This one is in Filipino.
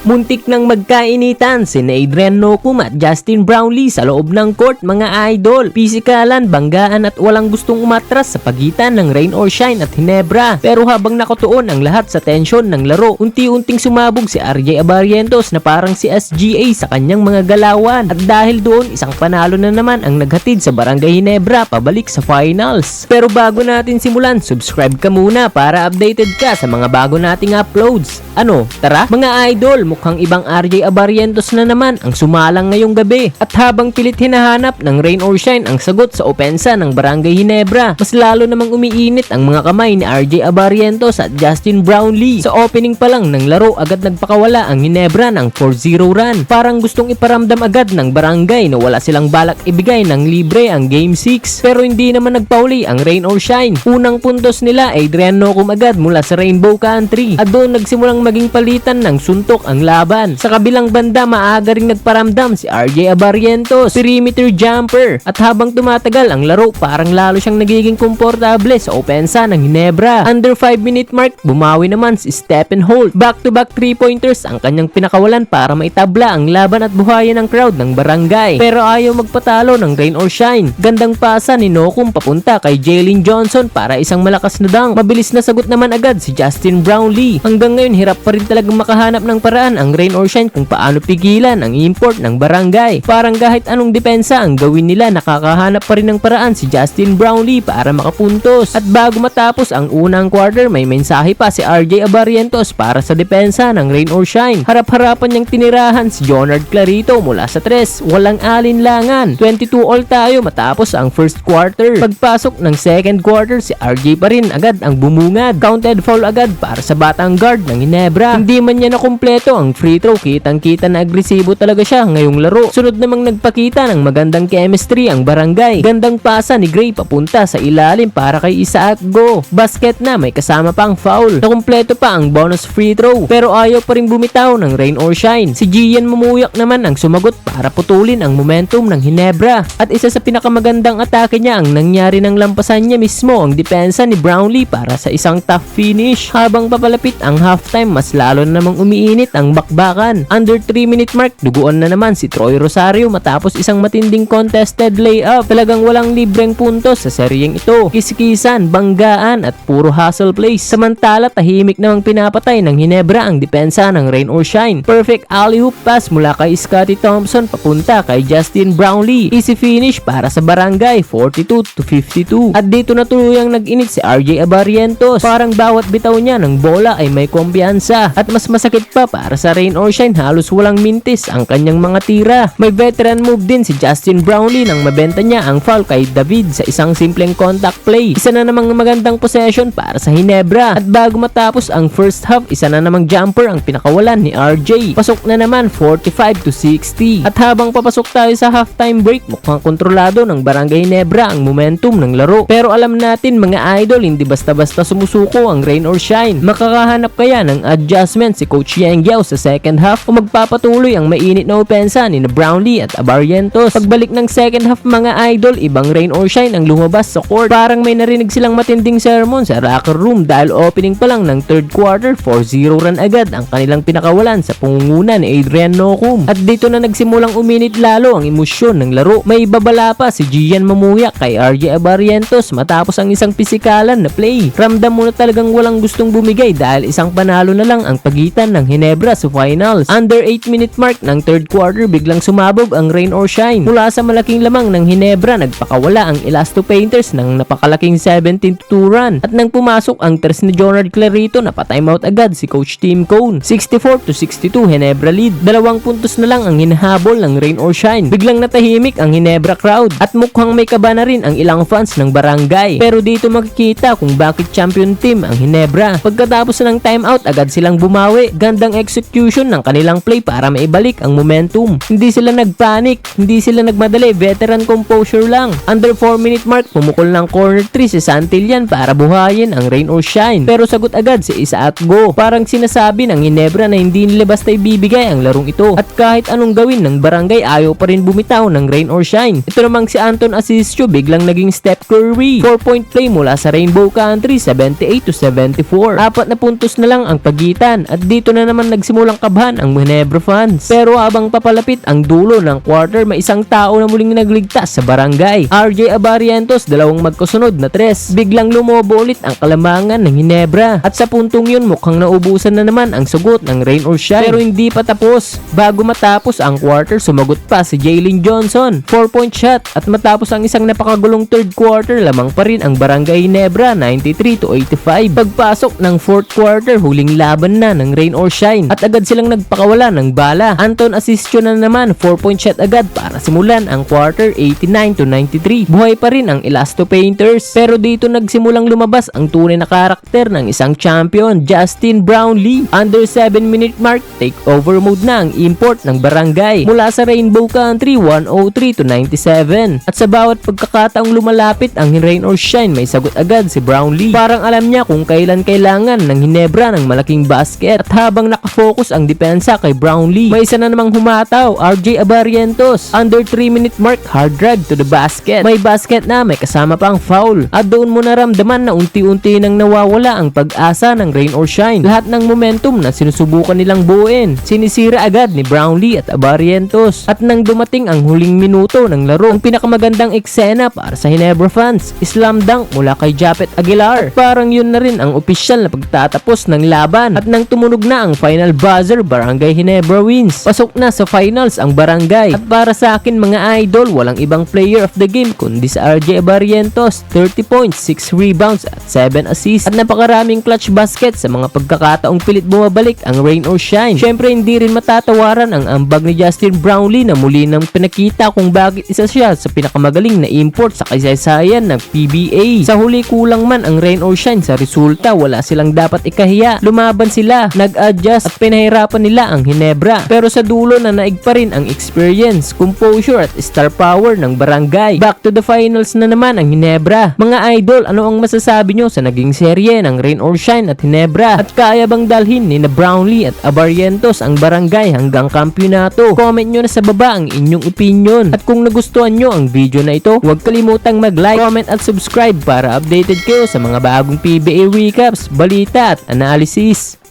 Muntik nang magkainitan si Adrian Nocum at Justin Brownlee sa loob ng court mga idol. Pisikalan, banggaan at walang gustong umatras sa pagitan ng rain or shine at Ginebra. Pero habang nakatuon ang lahat sa tensyon ng laro, unti-unting sumabog si RJ Abarientos na parang si SGA sa kanyang mga galawan. At dahil doon, isang panalo na naman ang naghatid sa Barangay Ginebra pabalik sa finals. Pero bago natin simulan, subscribe ka muna para updated ka sa mga bago nating uploads. Ano, tara mga idol, mukhang ibang RJ Abarientos na naman ang sumalang ngayong gabi. At habang pilit hinahanap ng rain or shine ang sagot sa opensa ng Barangay Ginebra, mas lalo namang umiinit ang mga kamay ni RJ Abarientos at Justin Brownlee. Sa opening pa lang ng laro, agad nagpakawala ang Ginebra ng 4-0 run. Parang gustong iparamdam agad ng Barangay na wala silang balak ibigay ng libre ang Game 6. Pero hindi naman nagpauli ang rain or shine. Unang puntos nila ay Adrian Nocum agad mula sa Rainbow Country. At doon nagsimulang maging palitan ng suntok ang laban. Sa kabilang banda, maaga ring nagparamdam si RJ Abarientos, perimeter jumper. At habang tumatagal ang laro, parang lalo siyang nagiging komportable sa opensa ng Ginebra. Under 5-minute mark, bumawi naman si Stephen Holt. Back-to-back 3-pointers ang kanyang pinakawalan para maitabla ang laban at buhayin ang crowd ng Barangay. Pero ayaw magpatalo ng rain or shine. Gandang pasa ni Nocum papunta kay Jalen Johnson para isang malakas na dunk. Mabilis na sagot naman agad si Justin Brownlee. Hanggang ngayon, hirap pa rin talagang makahanap ng paraan ang rain or shine kung paano pigilan ang import ng Barangay. Parang kahit anong depensa ang gawin nila, nakakahanap pa rin ng paraan si Justin Brownlee para makapuntos. At bago matapos ang unang quarter, may mensahe pa si RJ Abarientos para sa depensa ng rain or shine. Harap-harapan niyang tinirahan si Jonard Clarito mula sa 3. Walang alinlangan. 22 all tayo matapos ang first quarter. Pagpasok ng second quarter, si RJ pa rin agad ang bumungad. Counted foul agad para sa batang guard ng Ginebra. Hindi man niya nakumpleto ang free throw, kitang-kita na agresibo talaga siya ngayong laro. Sunod namang nagpakita ng magandang chemistry ang Barangay. Gandang pasa ni Gray papunta sa ilalim para kay Isaac Go. Basket na, may kasama pang foul. Nakumpleto pa ang bonus free throw, pero ayaw pa rin bumitaw ng rain or shine. Si Gian Mamuyak naman ang sumagot para putulin ang momentum ng Ginebra. At isa sa pinakamagandang atake niya ang nangyari ng lampasan niya mismo ang depensa ni Brownlee para sa isang tough finish. Habang papalapit ang halftime, mas lalo na namang umiinit ang bakbakan. Under 3-minute mark, duguan na naman si Troy Rosario matapos isang matinding contested layup. Talagang walang libreng puntos sa seryeng ito. Kiskisan, banggaan at puro hustle plays. Samantala, tahimik namang pinapatay ng Ginebra ang depensa ng rain or shine. Perfect alley-oop pass mula kay Scottie Thompson papunta kay Justin Brownlee. Easy finish para sa Barangay, 42-52. At dito na tuluyang nag-init si RJ Abarientos. Parang bawat bitaw niya ng bola ay may kumpiyansa. At mas masakit pa para sa rain or shine, halos walang mintis ang kanyang mga tira. May veteran move din si Justin Brownlee nang mabenta niya ang foul kay David sa isang simpleng contact play. Isa na namang magandang possession para sa Ginebra. At bago matapos ang first half, isa na namang jumper ang pinakawalan ni RJ. Pasok na naman, 45-60. At habang papasok tayo sa halftime break, mukhang kontrolado ng Barangay Ginebra ang momentum ng laro. Pero alam natin mga idol, hindi basta-basta sumusuko ang rain or shine. Makakahanap kaya ng adjustment si Coach Yang Yao sa second half o magpapatuloy ang mainit na opensa ni Brownlee at Abarientos? Pagbalik ng second half mga idol, ibang rain or shine ang lumabas sa court. Parang may narinig silang matinding sermon sa locker room dahil opening pa lang ng third quarter, 4-0 run agad ang kanilang pinakawalan sa pangunguna ni Adrian Nocum. At dito na nagsimulang uminit lalo ang emosyon ng laro. May babala pa si Gian Mamuyak kay RJ Abarientos matapos ang isang pisikalan na play. Ramdam mo na talagang walang gustong bumigay dahil isang panalo na lang ang pagitan ng Ginebra sa finals. Under 8-minute mark ng third quarter, biglang sumabog ang rain or shine. Mula sa malaking lamang ng Ginebra, nagpakawala ang Elasto Painters ng napakalaking 17-2 run. At nang pumasok ang tres ni Jonard Clarito, napatimeout agad si Coach Tim Cone. 64-62 Ginebra lead. 2 puntos na lang ang hinahabol ng rain or shine. Biglang natahimik ang Ginebra crowd at mukhang may kaba na rin ang ilang fans ng Barangay. Pero dito makikita kung bakit champion team ang Ginebra. Pagkatapos ng timeout, agad silang bumawi. Gandang execution ng kanilang play para maibalik ang momentum. Hindi sila nagpanic, hindi sila nagmadali, veteran composure lang. Under 4-minute mark, pumukol ng corner 3 si Santillan para buhayin ang rain or shine. Pero sagot agad si Isaac Go. Parang sinasabi ng Ginebra na hindi nila basta ibibigay ang larong ito. At kahit anong gawin ng Barangay, ayaw pa rin bumitaw ng rain or shine. Ito namang si Anton Asisio biglang naging Steph Curry. 4-point play mula sa Rainbow Country, 78-74. 4 na puntos na lang ang pagitan. At dito na naman nagsimula nagsimulang kabahan ang Ginebra fans. Pero habang papalapit ang dulo ng quarter, may isang tao na muling nagligtas sa barangay. RJ Abarientos, dalawang magkasunod na tres. Biglang lumobo ulit ang kalamangan ng Ginebra. At sa puntong yun, mukhang naubusan na naman ang sugot ng rain or shine. Pero hindi pa tapos. Bago matapos ang quarter, sumagot pa si Jalen Johnson. 4-point shot. At matapos ang isang napakagulong third quarter, lamang pa rin ang barangay Ginebra 93-85. Pagpasok ng fourth quarter, huling laban na ng rain or shine. At agad silang nagpakawala ng bala. Anton Asistio na naman, 4-point shot agad para simulan ang quarter 89-93. Buhay pa rin ang Elasto Painters. Pero dito nagsimulang lumabas ang tunay na karakter ng isang champion, Justin Brownlee. Under 7-minute mark, takeover mode na ang import ng barangay. Mula sa Rainbow Country, 103-97. At sa bawat pagkakataong lumalapit ang rain or shine, may sagot agad si Brownlee. Parang alam niya kung kailan kailangan ng Ginebra ng malaking basket. At habang nakafocus ang depensa kay Brownlee, may isa na namang humataw, RJ Abarientos. Under 3-minute mark, hard drive to the basket. May basket na, may kasama pang foul. At doon mo naramdaman na unti-unti nang nawawala ang pag-asa ng rain or shine. Lahat ng momentum na sinusubukan nilang buuin, sinisira agad ni Brownlee at Abarientos. At nang dumating ang huling minuto ng laro, ang pinakamagandang eksena para sa Ginebra fans, slam dunk mula kay Japet Aguilar. At parang yun na rin ang opisyal na pagtatapos ng laban. At nang tumunog na ang final buzzer, Barangay Ginebra wins. Pasok na sa finals ang barangay. At para sa akin mga idol, walang ibang player of the game kundi sa RJ Abarientos. 30 points, 6 rebounds at 7 assists. At napakaraming clutch basket sa mga pagkakataong pilit bumabalik ang rain or shine. Syempre hindi rin matatawaran ang ambag ni Justin Brownlee na muli nang pinakita kung bakit isa siya sa pinakamagaling na import sa kasaysayan ng PBA. Sa huli kulang man ang rain or shine sa resulta, wala silang dapat ikahiya. Lumaban sila, nag-adjust at pinahirapan nila ang Ginebra. Pero sa dulo na naig pa rin ang experience, composure at star power ng barangay. Back to the finals na naman ang Ginebra. Mga idol, ano ang masasabi nyo sa naging serye ng rain or shine at Ginebra? At kaya bang dalhin ni na Brownlee at Abarientos ang barangay hanggang kampyonato? Comment nyo na sa baba ang inyong opinion. At kung nagustuhan nyo ang video na ito, huwag kalimutang mag-like, comment at subscribe para updated kayo sa mga bagong PBA recaps, balita at analysis.